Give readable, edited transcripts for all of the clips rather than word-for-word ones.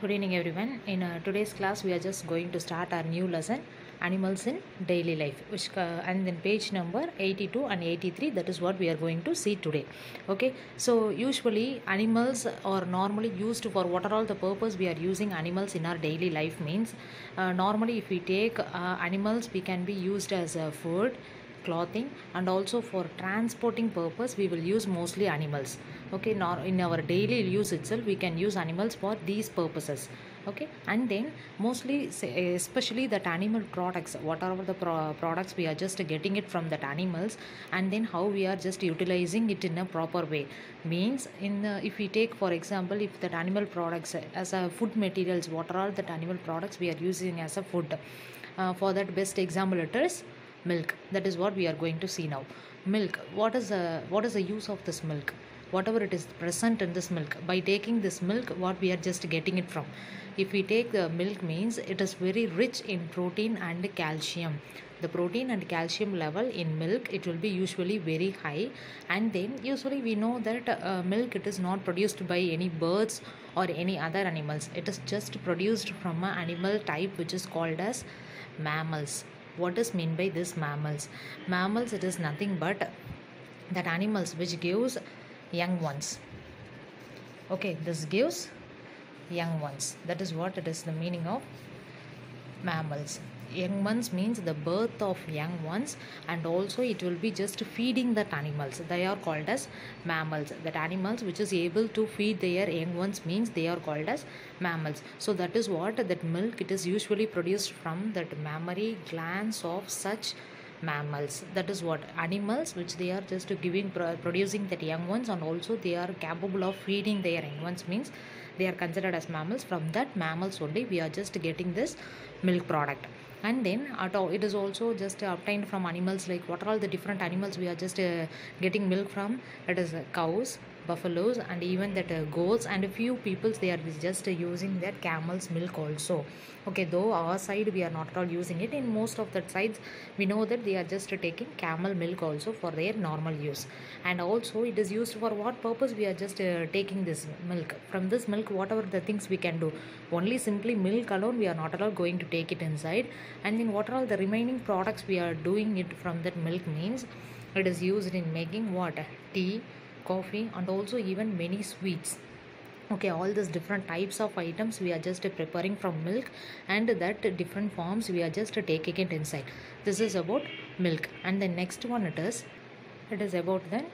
Good evening, everyone. In today's class, we are just going to start our new lesson, Animals in Daily Life, and then page number 82 and 83. That is what we are going to see today. Okay, so usually animals are normally used for what are all the purpose we are using animals in our daily life means. Normally, if we take animals, we can be used as food, clothing, and also for transporting purpose we will use mostly animals. Okay, now in our daily use itself we can use animals for these purposes. Okay, and then mostly especially that animal products, what are the products we are just getting it from that animals, and then how we are just utilizing it in a proper way means if we take for example, if that animal products as a food materials, what are all that animal products we are using as a food. For that best example it is milk. That is what we are going to see now. Milk, what is the use of this milk? Whatever it is present in this milk, by taking this milk, what we are just getting it from? If we take the milk means it is very rich in protein and calcium. The protein and calcium level in milk, it will be usually very high. And then usually we know that milk, it is not produced by any birds or any other animals. It is just produced from an animal type which is called as mammals. What is mean by this mammals? Mammals, it is nothing but that animals which gives young ones. Okay, this gives young ones. That is what it is the meaning of mammals. Young ones means the birth of young ones, and also it will be just feeding that animals. They are called as mammals. That animals which is able to feed their young ones means they are called as mammals. So that is what that milk, it is usually produced from that mammary glands of such mammals. That is what animals which they are just giving producing that young ones, and also they are capable of feeding their young ones means they are considered as mammals. From that mammals only we are just getting this milk product. And then it is also just obtained from animals, like what are all the different animals we are just getting milk from. It is cows, buffaloes, and even that goats, and a few peoples they are just using that camel's milk also. Okay, though our side we are not at all using it, in most of that sides we know that they are just taking camel milk also for their normal use. And also it is used for what purpose we are just taking this milk. From this milk, whatever the things we can do, only simply milk alone we are not at all going to take it inside. And then what are all the remaining products we are doing it from that milk means it is used in making what? Tea, coffee, and also even many sweets. Okay, all these different types of items we are just preparing from milk, and that different forms we are just taking it inside. This is about milk. And the next one it is about then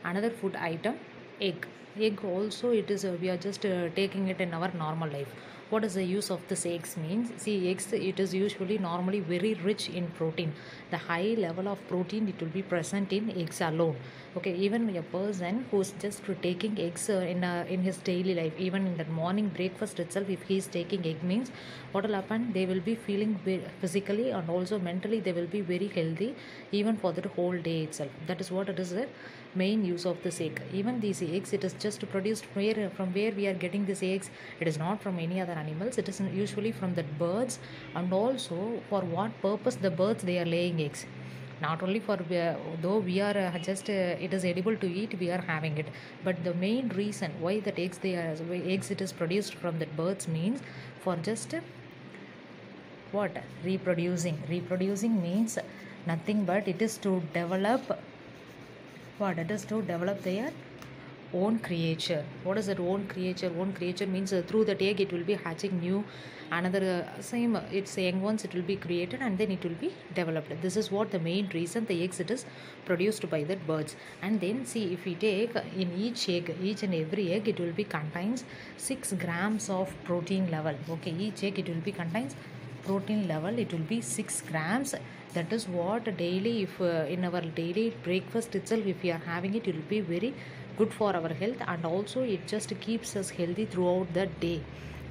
another food item, egg. Egg also it is we are just taking it in our normal life. What is the use of this eggs means? See, eggs, it is usually normally very rich in protein. The high level of protein, it will be present in eggs alone. Okay, even a person who's just taking eggs in his daily life, even in the morning breakfast itself, if he is taking egg means what will happen, they will be feeling physically and also mentally they will be very healthy even for the whole day itself. That is what it is, the main use of this egg. Even these eggs, it is just produced from where we are getting these eggs. It is not from any other animals, it is usually from the birds. And also for what purpose the birds they are laying eggs? Not only for though we are just it is edible to eat, we are having it, but the main reason why that eggs it is produced from the birds means for just what? Reproducing means nothing but it is to develop what? It is to develop their own creature. What is that own creature? Own creature means through that egg it will be hatching new another same its young ones, it will be created and then it will be developed. This is what the main reason the eggs it is produced by that birds. And then see, if we take in each egg, each and every egg, it will be contains 6 grams of protein level. Okay, each egg it will be contains protein level, it will be 6 grams. That is what daily, if in our daily breakfast itself if we are having it, it will be very good for our health, and also it just keeps us healthy throughout the day.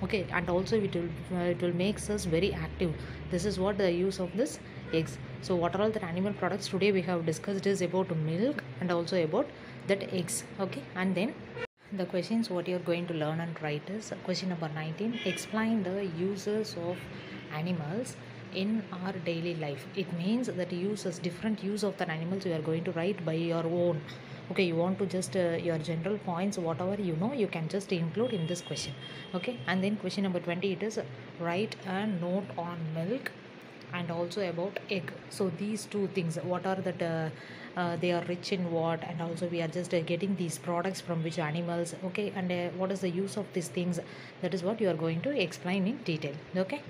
Okay, and also it will makes us very active. This is what the use of this eggs. So what are all the animal products today we have discussed is about milk and also about that eggs. Okay, and then the questions what you are going to learn and write is question number 19. Explain the uses of animals in our daily life. It means that different use of the animals you are going to write by your own. Okay, you want to just your general points, whatever you know, you can just include in this question. Okay, and then question number 20, it is write a note on milk and also about egg. So these two things, what are that they are rich in what, and also we are just getting these products from which animals. Okay, and what is the use of these things, that is what you are going to explain in detail. Okay.